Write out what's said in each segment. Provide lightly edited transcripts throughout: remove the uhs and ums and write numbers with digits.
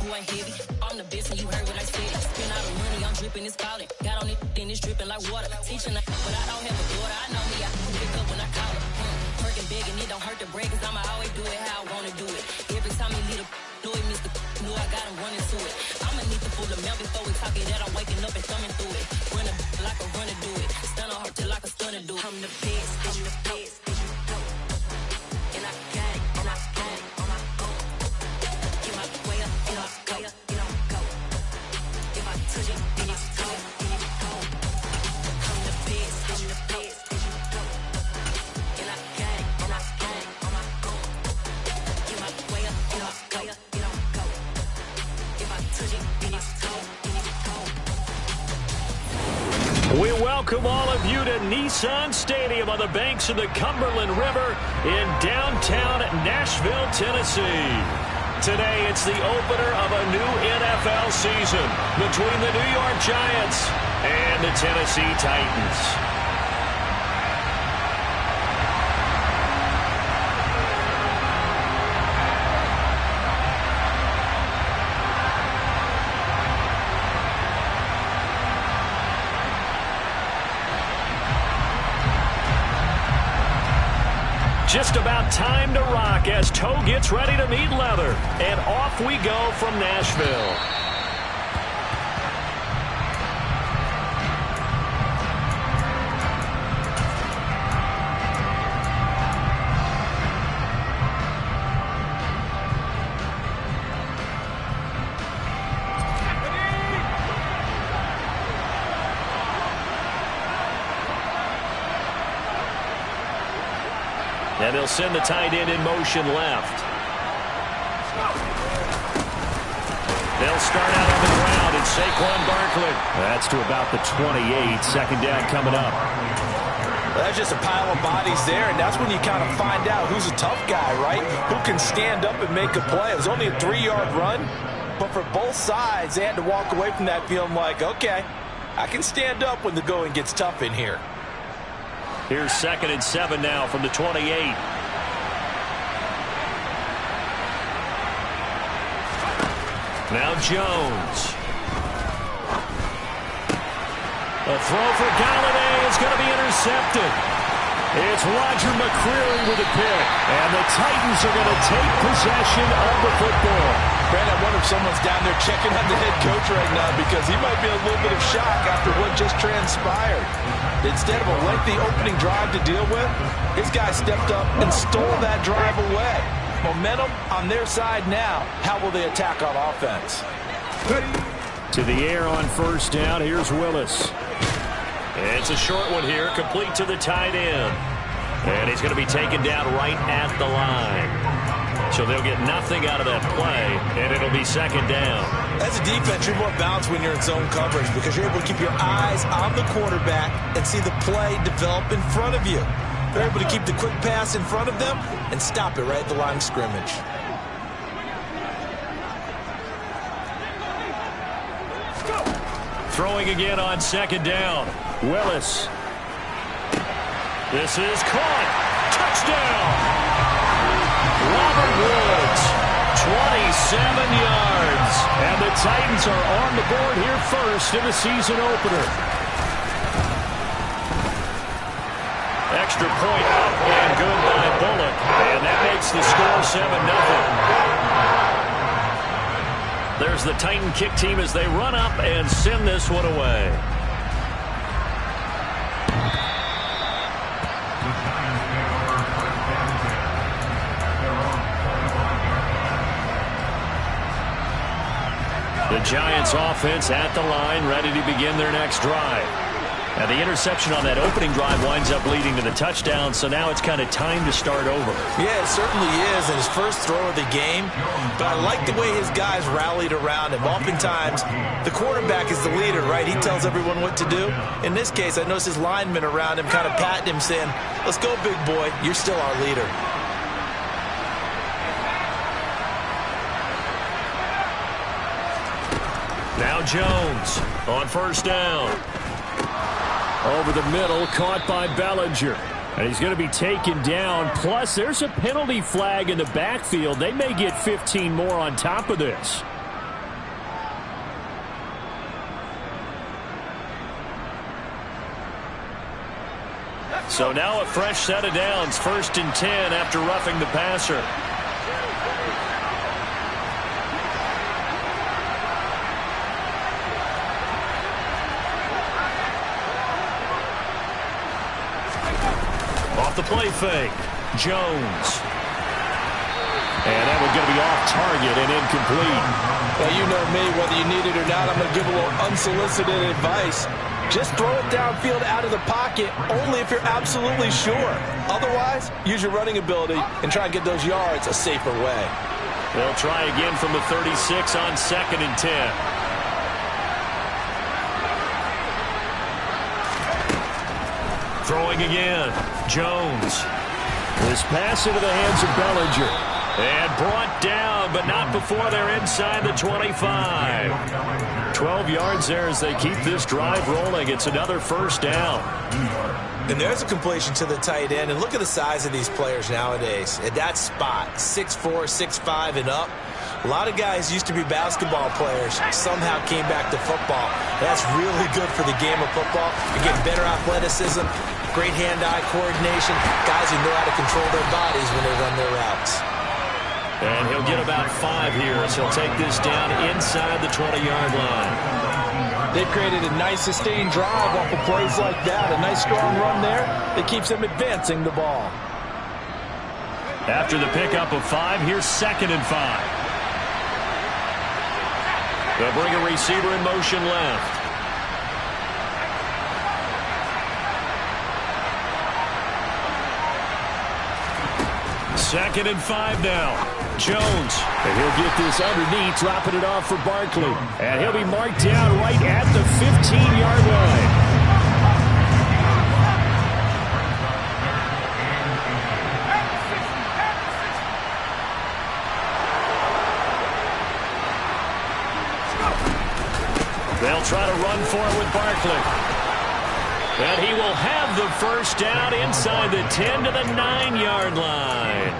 who ain't heavy. I'm the best and you heard what I said. Spend all the money, I'm dripping, it's falling. Got on it, then it's dripping like water. Teaching her, but I don't have a daughter. I know me, I can pick up when I call her. Working big and it don't hurt to break, cause I'ma always do it how I wanna do it. Every time he lead a know it, Mr. Know I got him running to it. I'ma need to pull the mouth before we talk it that I'm waking up and thumbing through it. Run a like a runner do it. Stun on her till like a stunner do it. I'm the best, I'm the best. And I got it, and I got it on my own. Get my way up, and I go, and I go. If I touch it, then it's cold, then it's cold. I'm the best, I'm the best. And I got it, and I got it on my own. Get my way up, and I go, and I go. If I touch it, then it's cold, then it's cold. We welcome all of you to Nissan Stadium on the banks of the Cumberland River in downtown Nashville, Tennessee. Today, it's the opener of a new NFL season between the New York Giants and the Tennessee Titans. Just about time to rock as toe gets ready to meet leather. And off we go from Nashville. And they'll send the tight end in motion left. They'll start out on the ground, and Saquon Barkley. That's to about the 28. Second down coming up. That's just a pile of bodies there, and that's when you kind of find out who's a tough guy, right? Who can stand up and make a play. It was only a 3-yard run, but for both sides, they had to walk away from that feeling like, okay, I can stand up when the going gets tough in here. Here's 2nd and 7 now from the 28. Now Jones. A throw for Galladay is going to be intercepted. It's Roger McCreary with a pick. And the Titans are going to take possession of the football. Brad, I wonder if someone's down there checking on the head coach right now because he might be in a little bit of shock after what just transpired. Instead of a lengthy opening drive to deal with, his guy stepped up and stole that drive away. Momentum on their side now. How will they attack on offense? To the air on first down. Here's Willis. It's a short one here, complete to the tight end. And he's going to be taken down right at the line. So they'll get nothing out of that play, and it'll be second down. As a defense, you're more balanced when you're in zone coverage because you're able to keep your eyes on the quarterback and see the play develop in front of you. They're able to keep the quick pass in front of them and stop it right at the line of scrimmage. Throwing again on second down. Willis. This is caught. Touchdown. Robert Woods, 27 yards. And the Titans are on the board here first in the season opener. Extra point up and good by Bullock. And that makes the score 7-0. There's the Titan kick team as they run up and send this one away. The Giants offense at the line, ready to begin their next drive. And the interception on that opening drive winds up leading to the touchdown, so now it's kind of time to start over. Yeah, it certainly is, and his first throw of the game. But I like the way his guys rallied around him. Oftentimes, the quarterback is the leader, right? He tells everyone what to do. In this case, I noticed his linemen around him kind of patting him, saying, let's go, big boy. You're still our leader. Now Jones on first down. Over the middle, caught by Bellinger. And he's going to be taken down. Plus, there's a penalty flag in the backfield. They may get 15 more on top of this. So now a fresh set of downs, 1st and 10 after roughing the passer. Off the play fake, Jones. And that one's going to be off target and incomplete. Well, you know me, whether you need it or not, I'm going to give a little unsolicited advice. Just throw it downfield out of the pocket, only if you're absolutely sure. Otherwise, use your running ability and try and get those yards a safer way. They'll try again from the 36 on 2nd and 10. Throwing again, Jones. This pass into the hands of Bellinger. And brought down, but not before they're inside the 25. 12 yards there as they keep this drive rolling. It's another 1st down. And there's a completion to the tight end. And look at the size of these players nowadays. At that spot, 6'4", 6'5", and up. A lot of guys used to be basketball players, somehow came back to football. That's really good for the game of football. You're getting better athleticism, great hand-eye coordination, guys who know how to control their bodies when they run their routes. And he'll get about 5 here as he'll take this down inside the 20-yard line. They've created a nice sustained drive off of plays like that. A nice strong run there that keeps them advancing the ball. After the pickup of 5, here's 2nd and 5. They'll bring a receiver in motion left. Second and 5 now. Jones. And he'll get this underneath, dropping it off for Barkley. And he'll be marked down right at the 15-yard line. They'll try to run for it with Barkley. And he will have the 1st down inside the 10 to the 9-yard line.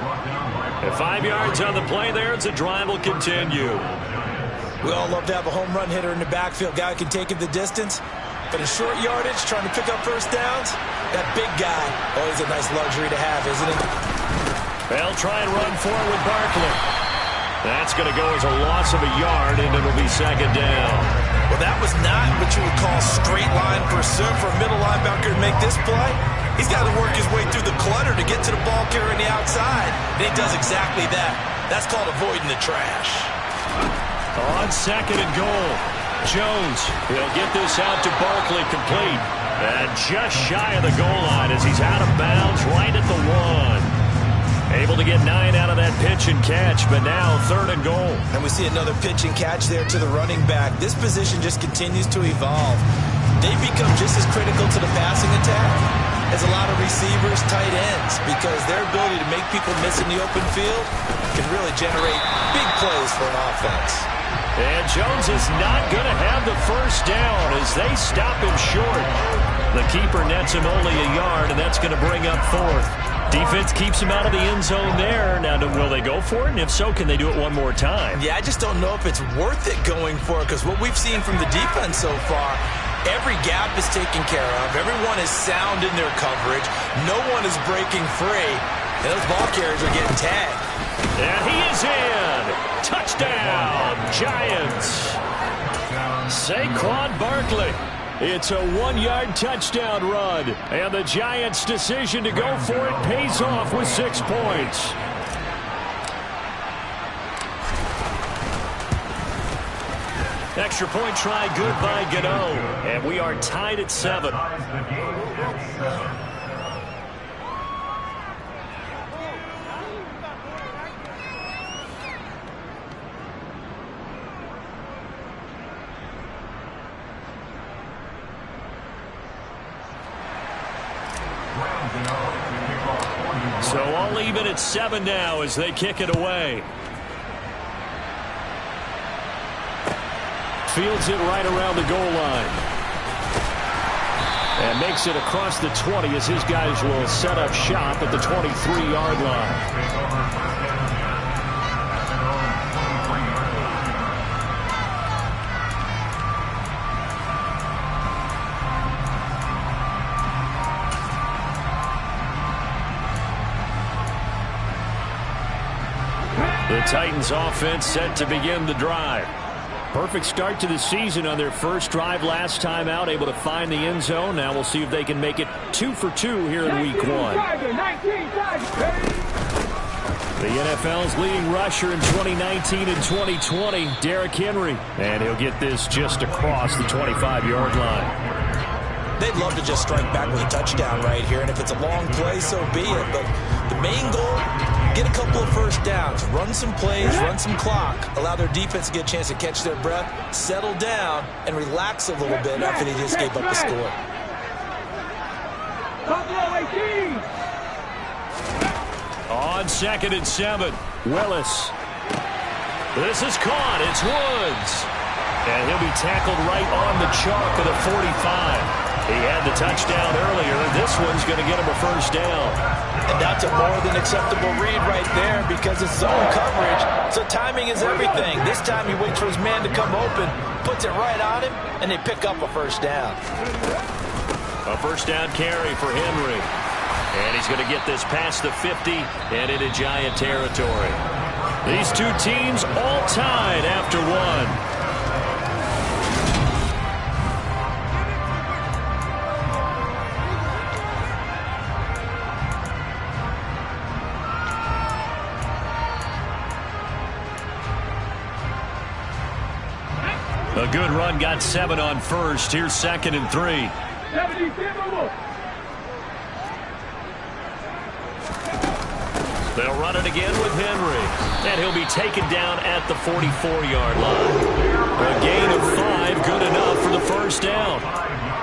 And 5 yards on the play there as the drive will continue. We all love to have a home run hitter in the backfield, guy who can take it the distance. But in short yardage, trying to pick up 1st downs, that big guy, always a nice luxury to have, isn't it? They'll try and run for it with Barkley. That's going to go as a loss of a yard, and it'll be 2nd down. Well, that was not what you would call straight line pursuit for a middle linebacker to make this play. He's got to work his way through the clutter to get to the ball carrier on the outside. And he does exactly that. That's called avoiding the trash. On 2nd and goal, Jones. He'll get this out to Barkley complete. And just shy of the goal line as he's out of bounds right at the 1. Able to get 9 out of that pitch and catch, but now 3rd and goal. And we see another pitch and catch there to the running back. This position just continues to evolve. They become just as critical to the passing attack as a lot of receivers, tight ends, because their ability to make people miss in the open field can really generate big plays for an offense. And Jones is not going to have the 1st down as they stop him short. The keeper nets him only a yard, and that's going to bring up 4th. Defense keeps him out of the end zone there. Now, will they go for it? And if so, can they do it one more time? Yeah, I just don't know if it's worth it going for it, because what we've seen from the defense so far, every gap is taken care of. Everyone is sound in their coverage. No one is breaking free. And those ball carriers are getting tagged. And he is in. Touchdown, Giants. Saquon Barkley. It's a 1-yard touchdown run. And the Giants' decision to go for it pays off with 6 points. Extra point try good by Gano. And we are tied at 7. So all even at 7 now as they kick it away. Fields it right around the goal line. And makes it across the 20 as his guys will set up shop at the 23-yard line. Titans offense set to begin the drive. Perfect start to the season on their first drive last time out, able to find the end zone. Now we'll see if they can make it 2 for 2 here in week 1. The NFL's leading rusher in 2019 and 2020, Derrick Henry. And he'll get this just across the 25-yard line. They'd love to just strike back with a touchdown right here, and if it's a long play, so be it. But the main goal, get a couple of first downs, run some plays, run some clock, allow their defense to get a chance to catch their breath, settle down, and relax a little bit after they just gave up the score. On 2nd and 7, Willis. This is caught. It's Woods. And he'll be tackled right on the chalk of the 45. He had the touchdown earlier. This one's going to get him a first down. And that's a more than acceptable read right there because it's zone coverage, so timing is everything. This time he waits for his man to come open, puts it right on him, and they pick up a first down. A first down carry for Henry. And he's going to get this past the 50 and into Giant territory. These two teams all tied after one. A good run, got 7 on first. Here's 2nd and 3. They'll run it again with Henry. And he'll be taken down at the 44-yard line. A gain of 5, good enough for the first down.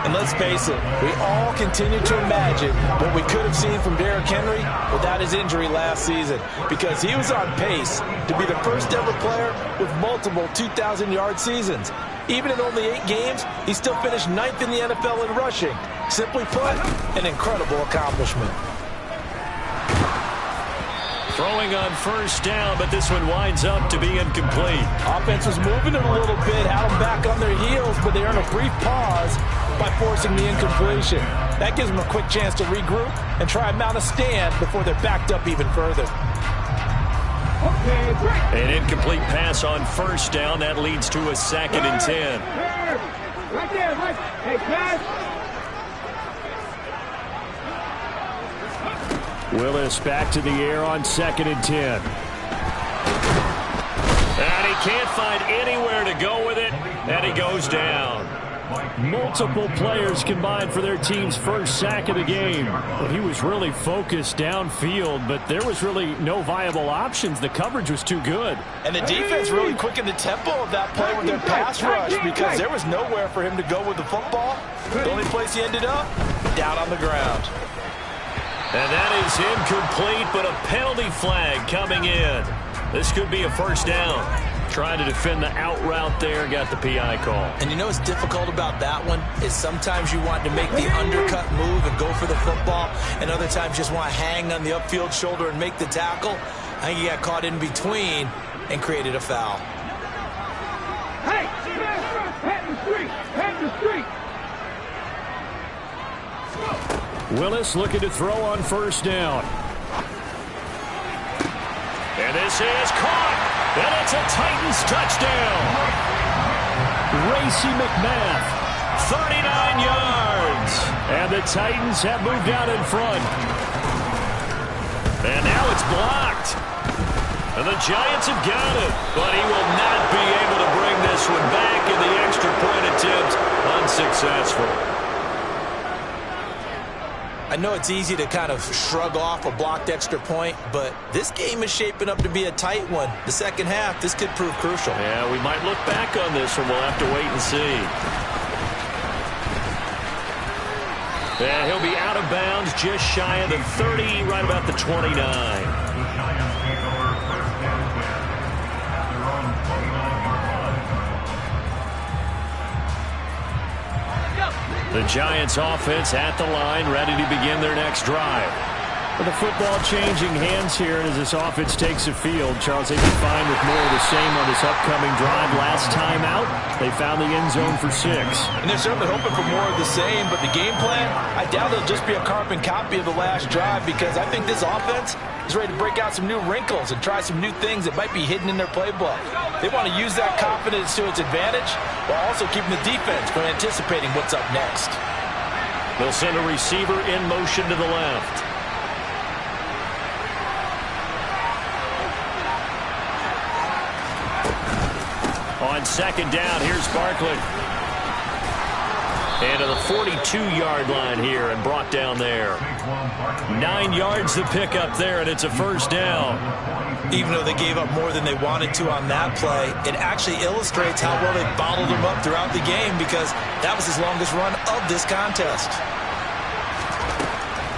And let's face it, we all continue to imagine what we could have seen from Derrick Henry without his injury last season, because he was on pace to be the first ever player with multiple 2,000-yard seasons. Even in only 8 games, he still finished 9th in the NFL in rushing. Simply put, an incredible accomplishment. Throwing on first down, but this one winds up to be incomplete. Offense was moving it a little bit, had them back on their heels, but they earned a brief pause by forcing the incompletion. That gives them a quick chance to regroup and try and mount a stand before they're backed up even further. An incomplete pass on first down. That leads to a 2nd and 10. Right there, right. Hey, pass. Willis back to the air on 2nd and 10. And he can't find anywhere to go with it, and he goes down. Multiple players combined for their team's first sack of the game. He was really focused downfield, but there was really no viable options. The coverage was too good. And the defense really quickened the tempo of that play with their pass rush because there was nowhere for him to go with the football. The only place he ended up, down on the ground. And that is incomplete, but a penalty flag coming in. This could be a first down. Trying to defend the out route there, got the PI call. And you know what's difficult about that one is sometimes you want to make the undercut move and go for the football, and other times just want to hang on the upfield shoulder and make the tackle. I think he got caught in between and created a foul. Hey, head the street, head the street. Willis looking to throw on first down. And this is caught. And it's a Titans touchdown. Racey McMath, 39 yards. And the Titans have moved out in front. And now it's blocked. And the Giants have got it. But he will not be able to bring this one back, in the extra point attempt unsuccessful. I know it's easy to kind of shrug off a blocked extra point, but this game is shaping up to be a tight one. The second half, this could prove crucial. Yeah, we might look back on this one. We'll have to wait and see. And he'll be out of bounds just shy of the 30, right about the 29. The Giants offense at the line, ready to begin their next drive. With the football changing hands here as this offense takes the field, Charles, they'd be fine with more of the same on this upcoming drive. Last time out, they found the end zone for 6. And they're certainly hoping for more of the same, but the game plan, I doubt it'll just be a carbon copy of the last drive, because I think this offense is ready to break out some new wrinkles and try some new things that might be hidden in their playbook. They want to use that confidence to its advantage while also keeping the defense from anticipating what's up next. They'll send a receiver in motion to the left. On second down, here's Barkley. And to the 42-yard line here and brought down there. 9 yards to pick up there, and it's a first down. Even though they gave up more than they wanted to on that play, it actually illustrates how well they bottled him up throughout the game, because that was his longest run of this contest.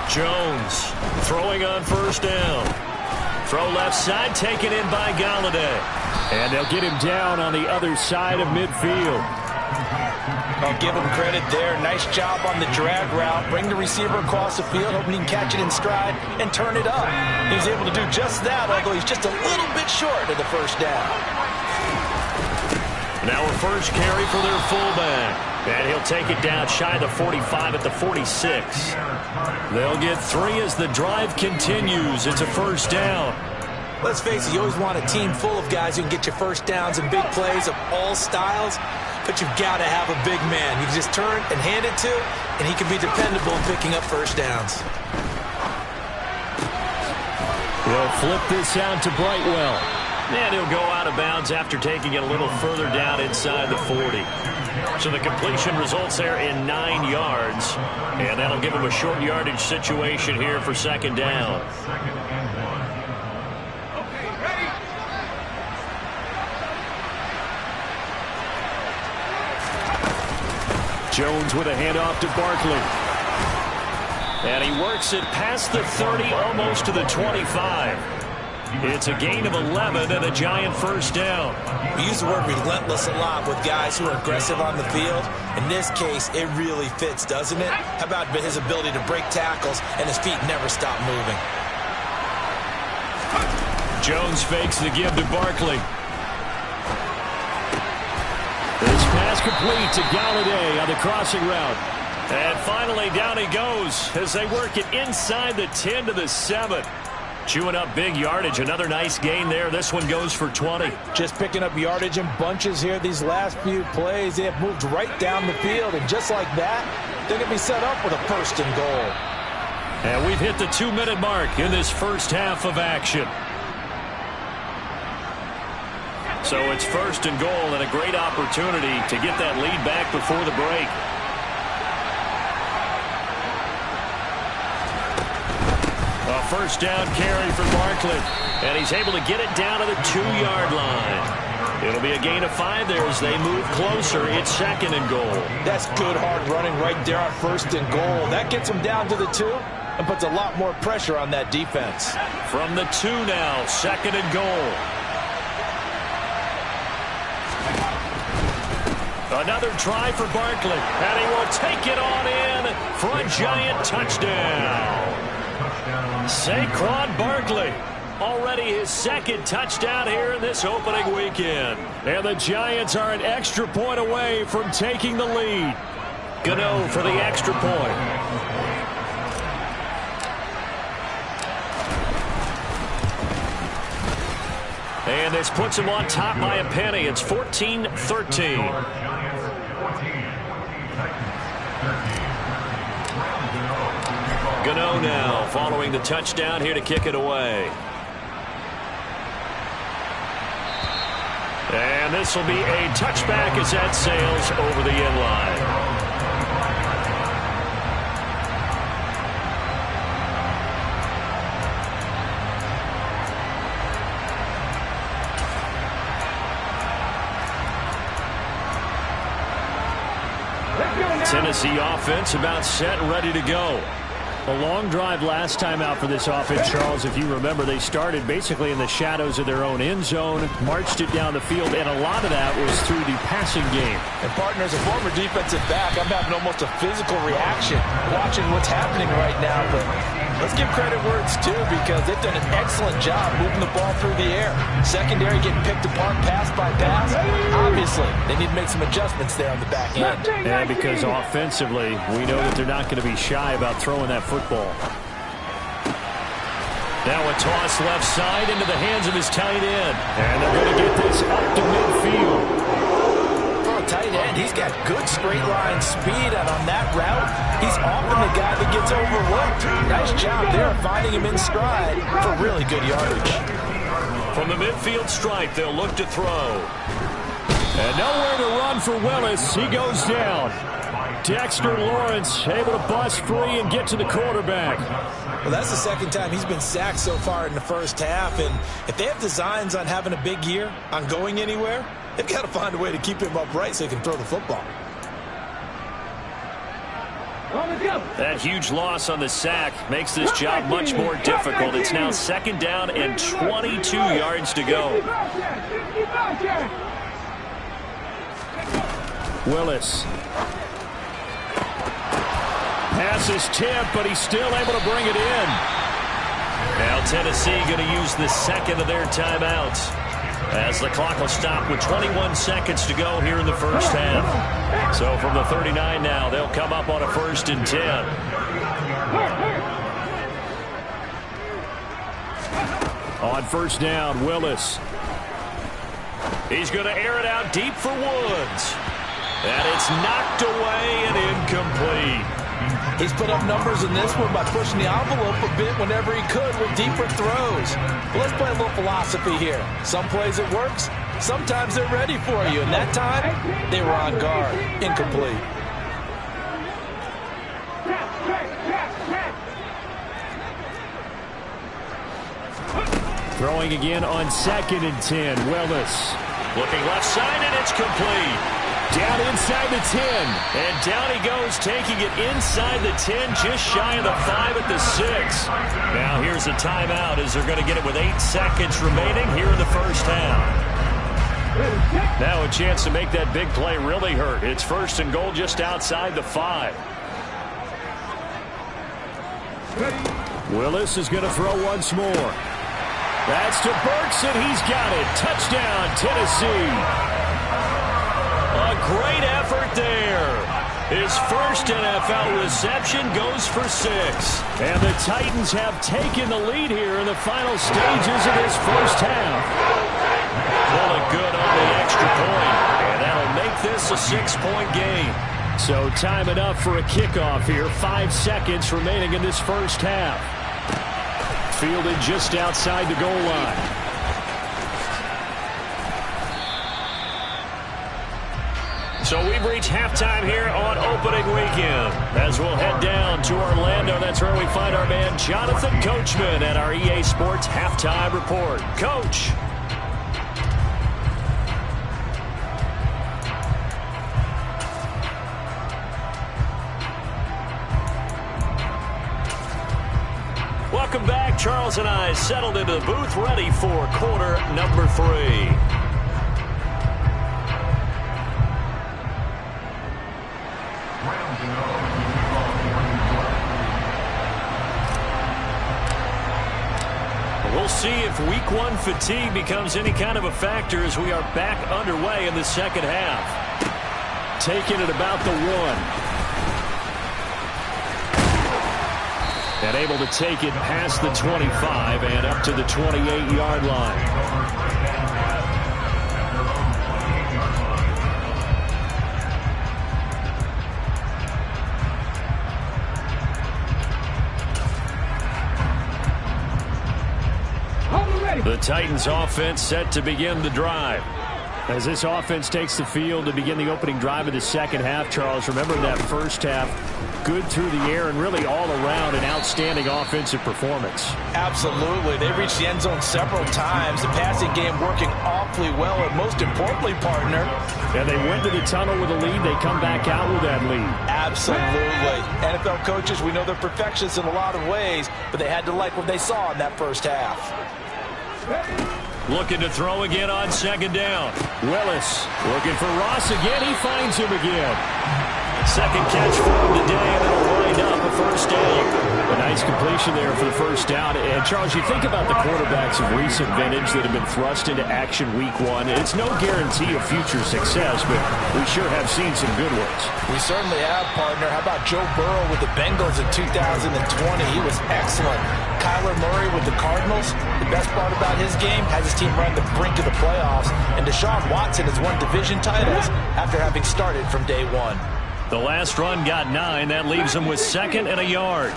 Jones throwing on first down. Throw left side, taken in by Galladay. And they'll get him down on the other side of midfield. I'll give him credit there. Nice job on the drag route. Bring the receiver across the field, hoping he can catch it in stride and turn it up. He was able to do just that, although he's just a little bit short of the first down. Now a first carry for their fullback. And he'll take it down shy of the 45 at the 46. They'll get 3 as the drive continues. It's a first down. Let's face it, you always want a team full of guys who can get you first downs and big plays of all styles, but you've got to have a big man you can just turn and hand it to, and he can be dependable in picking up first downs. They'll flip this out to Brightwell. And he'll go out of bounds after taking it a little further down inside the 40. So the completion results there in 9 yards, and that'll give him a short yardage situation here for second down. Jones with a handoff to Barkley. And he works it past the 30, almost to the 25. It's a gain of 11 and a giant first down. We use the word relentless a lot with guys who are aggressive on the field. In this case, it really fits, doesn't it? How about his ability to break tackles and his feet never stop moving? Jones fakes the give to Barkley. This pass complete to Galladay on the crossing route. And finally down he goes as they work it inside the 10 to the 7. Chewing up big yardage. Another nice gain there. This one goes for 20. Just picking up yardage in bunches here these last few plays. They have moved right down the field, and just like that, they're going to be set up with a first and goal. And we've hit the 2-minute mark in this first half of action. So it's first and goal, and a great opportunity to get that lead back before the break. A first down carry for Barkley, and he's able to get it down to the 2-yard line. It'll be a gain of 5 there as they move closer. It's second and goal. That's good hard running right there on first and goal. That gets them down to the 2 and puts a lot more pressure on that defense. From the 2 now, second and goal. Another try for Barkley, and he will take it on in for a giant touchdown. Saquon Barkley, already his second touchdown here in this opening weekend. And the Giants are an extra point away from taking the lead. Gano for the extra point. And this puts him on top by a penny. It's 14-13. Gano now following the touchdown here to kick it away. And this will be a touchback as that sails over the end line. Tennessee offense about set and ready to go. A long drive last time out for this offense, Charles. If you remember, they started basically in the shadows of their own end zone, marched it down the field, and a lot of that was through the passing game. And partners, a former defensive back, I'm having almost a physical reaction watching what's happening right now. But Let's give credit where it's due because they've done an excellent job moving the ball through the air. Secondary getting picked apart pass by pass. Obviously, they need to make some adjustments there on the back end. And because offensively, we know that they're not going to be shy about throwing that football. Now a toss left side into the hands of his tight end. And they're going to get this up to midfield. Oh, tight end, he's got good straight line speed, and on that route, he's often the guy that gets overlooked. Nice job there finding him in stride for really good yardage. From the midfield stripe, they'll look to throw. And nowhere to run for Willis. He goes down. Dexter Lawrence able to bust free and get to the quarterback. Well, that's the second time he's been sacked so far in the first half, and if they have designs on having a big year, on going anywhere, they've got to find a way to keep him upright so he can throw the football. That huge loss on the sack makes this job much more difficult. It's now 2nd down and 22 yards to go. Willis. Pass is tipped, but he's still able to bring it in. Now Tennessee going to use the second of their timeouts as the clock will stop with 21 seconds to go here in the first half. So from the 39 now, they'll come up on a 1st and 10. On 1st down, Willis. He's going to air it out deep for Woods. And it's knocked away and incomplete. He's put up numbers in this one by pushing the envelope a bit whenever he could with deeper throws. But let's play a little philosophy here. Some plays it works, sometimes they're ready for you. And that time, they were on guard. Incomplete. Throwing again on 2nd and 10, Willis. Looking left side, and it's complete. Down inside the 10. And down he goes, taking it inside the 10, just shy of the 5 at the 6. Now here's a timeout as they're going to get it with 8 seconds remaining here in the first half. Now a chance to make that big play really hurt. It's 1st and goal just outside the 5. Willis is going to throw once more. That's to Burks, and he's got it. Touchdown, Tennessee. A great effort there. His first NFL reception goes for 6. And the Titans have taken the lead here in the final stages of this first half. Pulling good on the extra point, and that'll make this a 6-point game. So time enough for a kickoff here. 5 seconds remaining in this first half. Fielded just outside the goal line. So we've reached halftime here on opening weekend. As we'll head down to Orlando, that's where we find our man Jonathan Coachman at our EA Sports Halftime Report. Coach. Welcome back. Charles and I settled into the booth, ready for quarter number 3. We'll see if week 1 fatigue becomes any kind of a factor as we are back underway in the second half. Taking it about the 1. And able to take it past the 25 and up to the 28-yard line. The Titans offense set to begin the drive. As this offense takes the field to begin the opening drive of the second half, Charles, remember that first half, good through the air and really all around an outstanding offensive performance. Absolutely. They reached the end zone several times. The passing game working awfully well, and most importantly, partner. And they went to the tunnel with a lead. They come back out with that lead. Absolutely. NFL coaches, we know they're perfectionists in a lot of ways, but they had to like what they saw in that first half. Looking to throw again on 2nd down. Willis looking for Ross again. He finds him again. Second catch for him today, and it'll wind up a first down. A nice completion there for the first down. And, Charles, you think about the quarterbacks of recent vintage that have been thrust into action week one. It's no guarantee of future success, but we sure have seen some good ones. We certainly have, partner. How about Joe Burrow with the Bengals in 2020? He was excellent. Kyler Murray with the Cardinals. The best part about his game has his team run the brink of the playoffs. And Deshaun Watson has won division titles after having started from day one. The last run got 9. That leaves him with 2nd and a yard.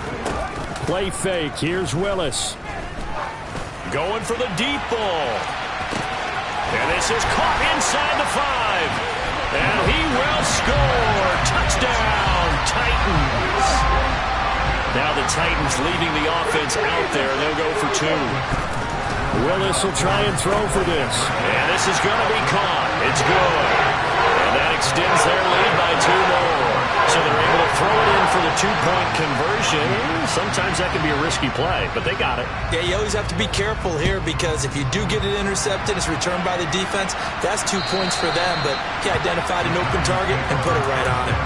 Play fake. Here's Willis. Going for the deep ball. And this is caught inside the 5. And he will score. Touchdown, Titans. Now the Titans leaving the offense out there. They'll go for 2. Willis will try and throw for this. And this is going to be caught. It's good. And that extends their lead by 2 more. So they're able to throw it in for the 2-point conversion. Sometimes that can be a risky play, but they got it. Yeah, you always have to be careful here because if you do get it intercepted, it's returned by the defense. That's 2 points for them, but he identified an open target and put it right on him.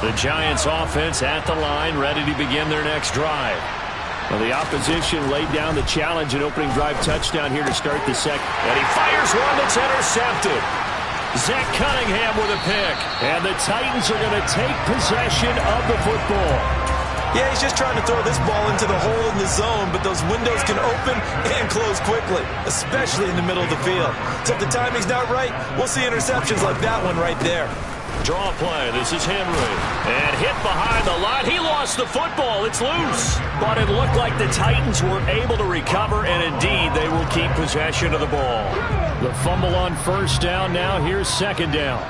The Giants offense at the line, ready to begin their next drive. Well, the opposition laid down the challenge and opening drive touchdown here to start the second. And he fires one that's intercepted. Zach Cunningham with a pick. And the Titans are going to take possession of the football. Yeah, he's just trying to throw this ball into the hole in the zone, but those windows can open and close quickly, especially in the middle of the field. So if the timing's not right, we'll see interceptions like that one right there. Draw play. This is Henry. And hit behind the line. He lost the football. It's loose. But it looked like the Titans were able to recover, and indeed they will keep possession of the ball. The fumble on first down. Now here's second down.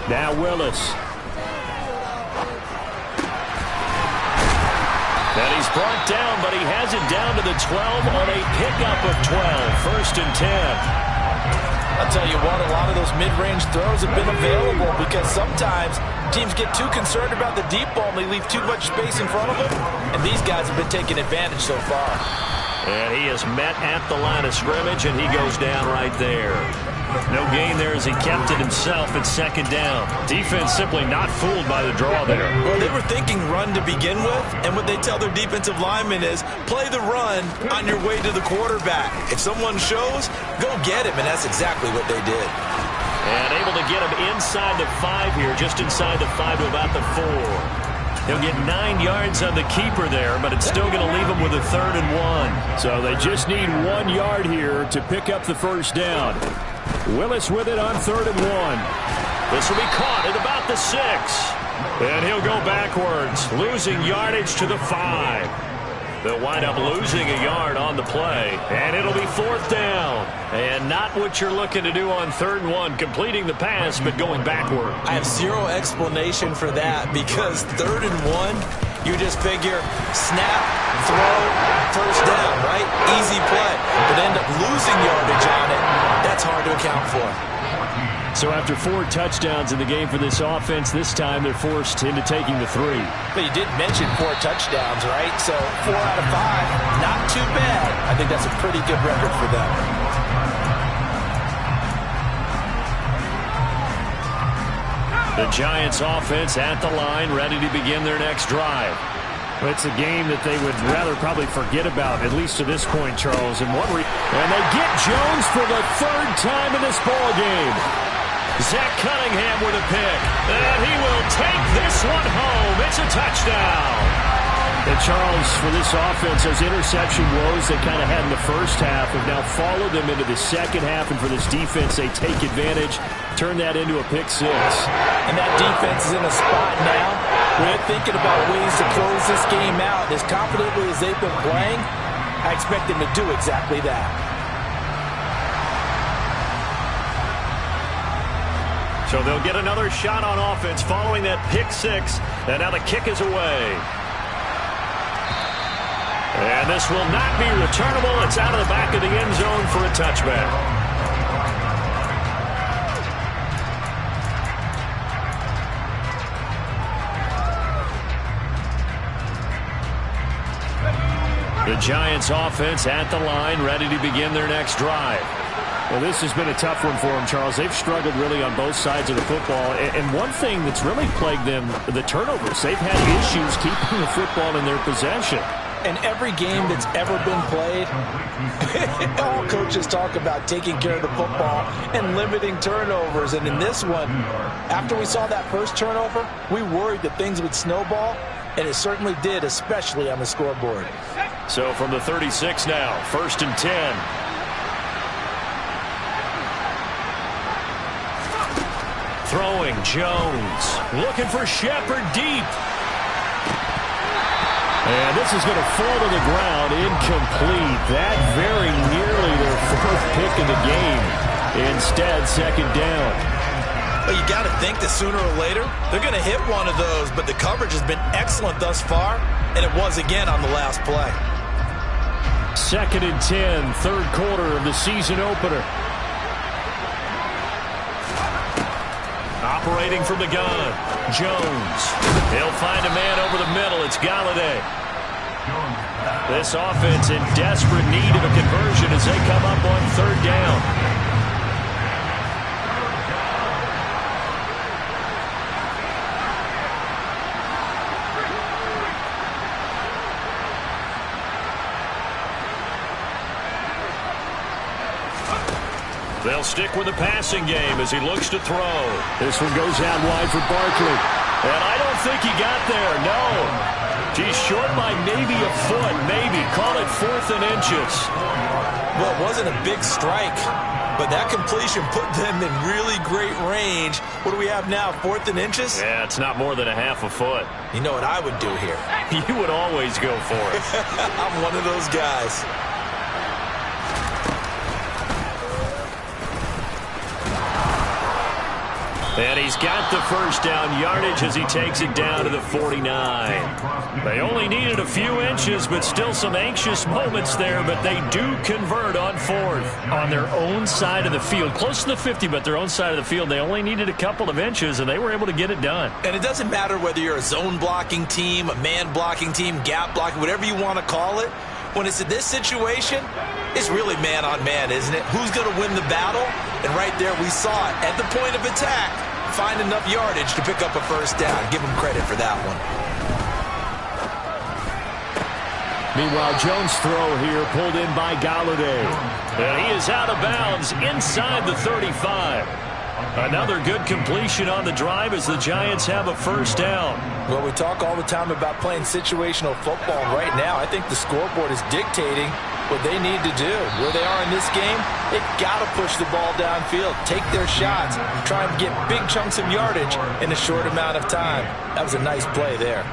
Now Willis. And he's brought down, but he has it down to the 12 on a pickup of 12. First and 10. I'll tell you what, a lot of those mid-range throws have been available because sometimes teams get too concerned about the deep ball and they leave too much space in front of them, and these guys have been taking advantage so far. And he is met at the line of scrimmage, and he goes down right there. No gain there as he kept it himself at second down. Defense simply not fooled by the draw there. Well, they were thinking run to begin with, and what they tell their defensive linemen is play the run on your way to the quarterback. If someone shows, go get him, and that's exactly what they did. And able to get him inside the 5 here, just inside the 5 to about the 4. He'll get 9 yards on the keeper there, but it's still going to leave him with a 3rd and 1. So they just need 1 yard here to pick up the first down. Willis with it on 3rd and 1. This will be caught at about the 6. And he'll go backwards, losing yardage to the 5. They'll wind up losing a yard on the play, and it'll be 4th down. And not what you're looking to do on 3rd and 1, completing the pass, but going backward. I have zero explanation for that because 3rd and 1, you just figure snap, throw, first down, right? Easy play. But end up losing yardage on it. That's hard to account for. So after 4 touchdowns in the game for this offense, this time they're forced into taking the 3. But you did mention 4 touchdowns, right? So 4 out of 5, not too bad. I think that's a pretty good record for them. The Giants offense at the line, ready to begin their next drive. It's a game that they would rather probably forget about, at least to this point, Charles. And they get Jones for the 3rd time in this ball game. Zach Cunningham with a pick, and he will take this one home. It's a touchdown. And Charles, for this offense, those interception woes they kind of had in the first half have now followed them into the second half, and for this defense, they take advantage, turn that into a pick 6. And that defense is in a spot now where they're thinking about ways to close this game out. As confidently as they've been playing, I expect them to do exactly that. So they'll get another shot on offense following that pick 6, and now the kick is away. And this will not be returnable. It's out of the back of the end zone for a touchback. The Giants offense at the line, ready to begin their next drive. Well, this has been a tough one for them, Charles. They've struggled really on both sides of the football. And one thing that's really plagued them, the turnovers. They've had issues keeping the football in their possession. In every game that's ever been played, all coaches talk about taking care of the football and limiting turnovers. And in this one, after we saw that first turnover, we worried that things would snowball, and it certainly did, especially on the scoreboard. So from the 36 now, 1st and 10. Throwing, Jones. Looking for Shepard deep. And this is going to fall to the ground, incomplete. That very nearly their 4th pick of the game. Instead, 2nd down. Well, you got to think that sooner or later, they're going to hit one of those, but the coverage has been excellent thus far, and it was again on the last play. 2nd and 10, 3rd quarter of the season opener. Operating from the gun, Jones. He'll find a man over the middle. It's Galladay. This offense in desperate need of a conversion as they come up on 3rd down. They'll stick with the passing game as he looks to throw. This one goes out wide for Barkley. And I don't think he got there, no. He's short by maybe a foot, maybe. Call it 4th and inches. Well, it wasn't a big strike, but that completion put them in really great range. What do we have now, 4th and inches? Yeah, it's not more than a half a foot. You know what I would do here? You would always go for it. I'm one of those guys. And he's got the 1st down yardage as he takes it down to the 49. They only needed a few inches, but still some anxious moments there, but they do convert on 4th. On their own side of the field, close to the 50, but their own side of the field, they only needed a couple of inches, and they were able to get it done. And it doesn't matter whether you're a zone blocking team, a man blocking team, gap blocking, whatever you want to call it. When it's in this situation, it's really man-on-man, isn't it? Who's going to win the battle? And right there we saw it. At the point of attack, find enough yardage to pick up a 1st down. Give him credit for that one. Meanwhile, Jones' throw here pulled in by Galladay. And he is out of bounds inside the 35. Another good completion on the drive as the Giants have a 1st down. Well, we talk all the time about playing situational football. Right now, I think the scoreboard is dictating what they need to do. Where they are in this game, they've got to push the ball downfield, take their shots, try and get big chunks of yardage in a short amount of time. That was a nice play there.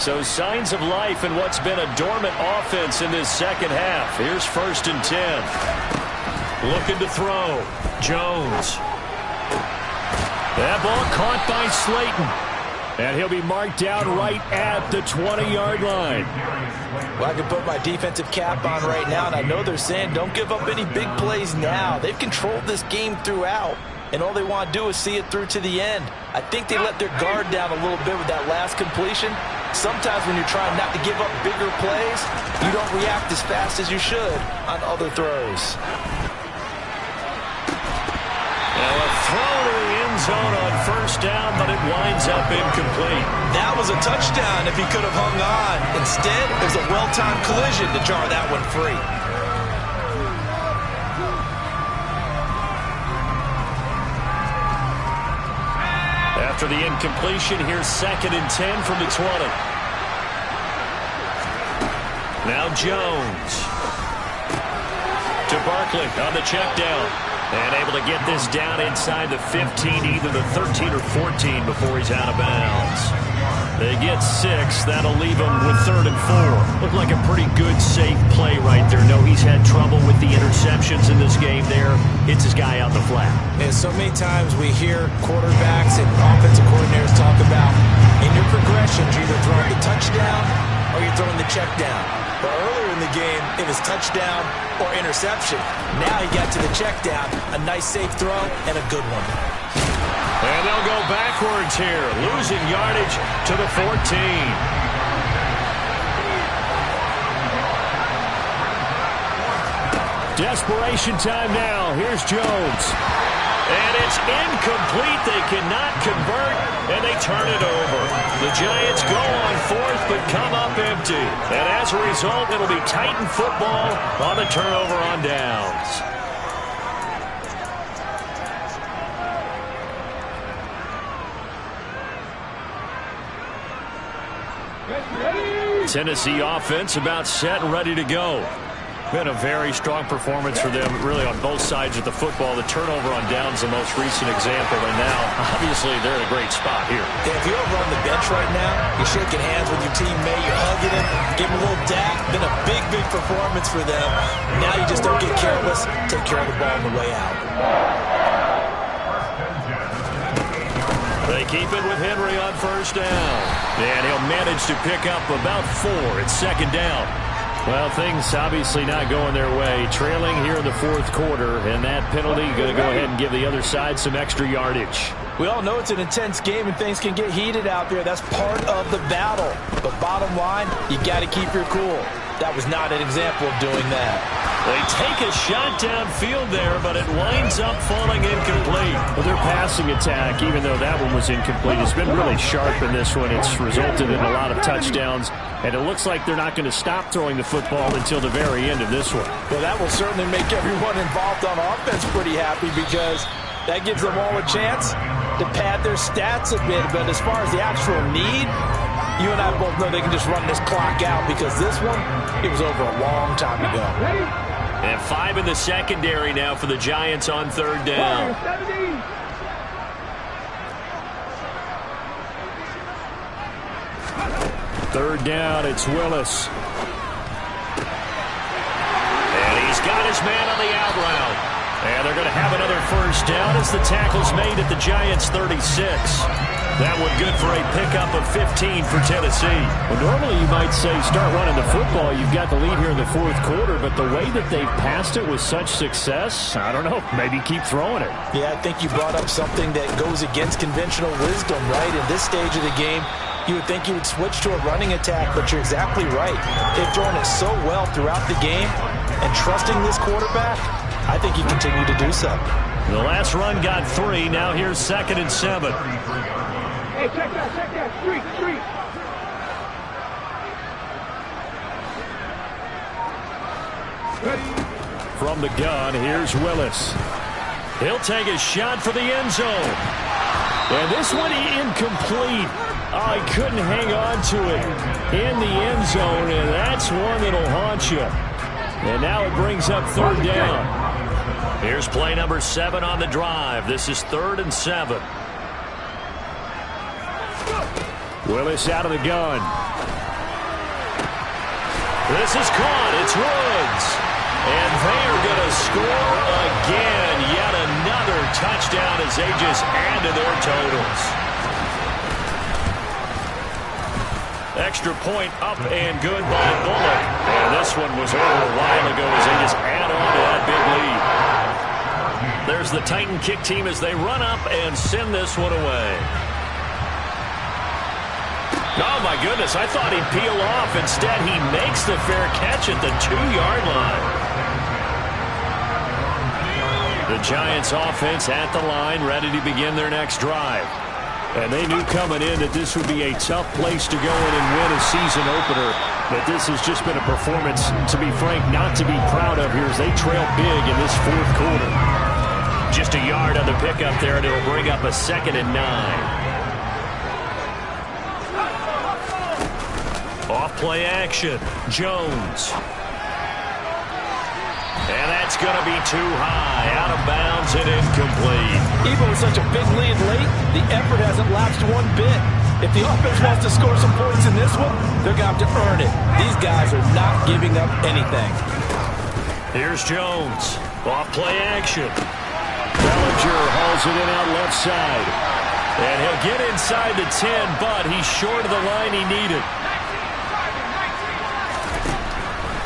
So signs of life in what's been a dormant offense in this 2nd half. Here's 1st and 10. Looking to throw. Jones. That ball caught by Slayton. And he'll be marked down right at the 20-yard line. Well, I can put my defensive cap on right now, and I know they're saying don't give up any big plays now. They've controlled this game throughout, and all they want to do is see it through to the end. I think they let their guard down a little bit with that last completion. Sometimes when you're trying not to give up bigger plays, you don't react as fast as you should on other throws. Now a throw to the end zone on 1st down, but it winds up incomplete. That was a touchdown if he could have hung on. Instead, it was a well-timed collision to jar that one free. After the incompletion, here's 2nd and 10 from the 20. Now Jones. To Barkley on the check down. And able to get this down inside the 15, either the 13 or 14 before he's out of bounds. They get 6. That'll leave him with 3rd and 4. Looked like a pretty good, safe play right there. No, he's had trouble with the interceptions in this game there. Hits his guy out the flat. And so many times we hear quarterbacks and offensive coordinators talk about in your progressions, you're either throwing the touchdown or you're throwing the check down. But earlier in the game, it was touchdown or interception. Now he got to the check down, a nice safe throw, and a good one. And they'll go backwards here, losing yardage to the 14. Desperation time now. Here's Jones. And it's incomplete. They cannot convert, and they turn it over. The Giants go on fourth, but come up empty. And as a result, it'll be Titan football on the turnover on downs. Tennessee offense about set and ready to go. Been a very strong performance for them, really, on both sides of the football. The turnover on downs, the most recent example, and now, obviously, they're in a great spot here. Yeah, if you're over on the bench right now, you're shaking hands with your teammate, you're hugging him, give him a little dap. Been a big, big performance for them. Now you just don't get careless. Take care of the ball on the way out. They keep it with Henry on first down. And he'll manage to pick up about 4 at second down. Well, things obviously not going their way. Trailing here in the fourth quarter, and that penalty going to go ahead and give the other side some extra yardage. We all know it's an intense game and things can get heated out there. That's part of the battle. But bottom line, you got to keep your cool. That was not an example of doing that. They take a shot downfield there, but it winds up falling incomplete. Well, their passing attack, even though that one was incomplete, has been really sharp in this one. It's resulted in a lot of touchdowns, and it looks like they're not going to stop throwing the football until the very end of this one. Well, that will certainly make everyone involved on offense pretty happy because that gives them all a chance to pad their stats a bit. But as far as the actual need, you and I both know they can just run this clock out because this one, it was over a long time ago. And 5 in the secondary now for the Giants on third down. Third down, it's Willis. And he's got his man on the out route. And they're going to have another first down as the tackle's made at the Giants' 36. That one good for a pickup of 15 for Tennessee. Well, normally you might say start running the football. You've got the lead here in the fourth quarter, but the way that they've passed it with such success, I don't know, maybe keep throwing it. Yeah, I think you brought up something that goes against conventional wisdom, right? In this stage of the game, you would think you would switch to a running attack, but you're exactly right. They've thrown it so well throughout the game, and trusting this quarterback, I think you continue to do so. The last run got 3. Now here's 2nd and 7. Hey, check that, street. Ready? From the gun, here's Willis. He'll take a shot for the end zone. And this one incomplete. Oh, he couldn't hang on to it in the end zone, and that's one that'll haunt you. And now it brings up third down. Here's play number 7 on the drive. This is 3rd and 7. Willis out of the gun. This is caught. It's Woods. And they are going to score again. Yet another touchdown as they just add to their totals. Extra point up and good by Bullock. And this one was over a while ago as they just add on to that big lead. There's the Titan kick team as they run up and send this one away. Oh, my goodness, I thought he'd peel off. Instead, he makes the fair catch at the 2-yard line. The Giants offense at the line, ready to begin their next drive. And they knew coming in that this would be a tough place to go in and win a season opener. But this has just been a performance, to be frank, not to be proud of here as they trail big in this fourth quarter. Just a yard on the pickup there, and it'll bring up a 2nd and 9. Off-play action, Jones. And that's going to be too high, out of bounds and incomplete. Even with such a big lead late, the effort hasn't lapsed one bit. If the offense wants to score some points in this one, they're going to have to earn it. These guys are not giving up anything. Here's Jones. Off-play action. Bellinger hauls it in out left side. And he'll get inside the 10, but he's short of the line he needed.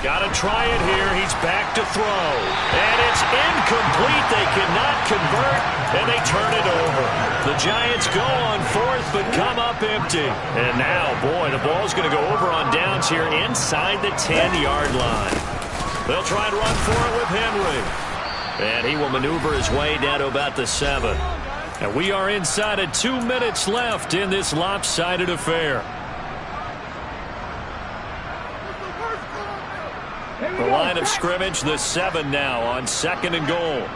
Got to try it here. He's back to throw. And it's incomplete. They cannot convert, and they turn it over. The Giants go on fourth, but come up empty. And now, boy, the ball's going to go over on downs here inside the 10-yard line. They'll try and run for it with Henry. And he will maneuver his way down to about the 7. And we are inside of 2 minutes left in this lopsided affair. The line of scrimmage, the 7 now on 2nd and goal.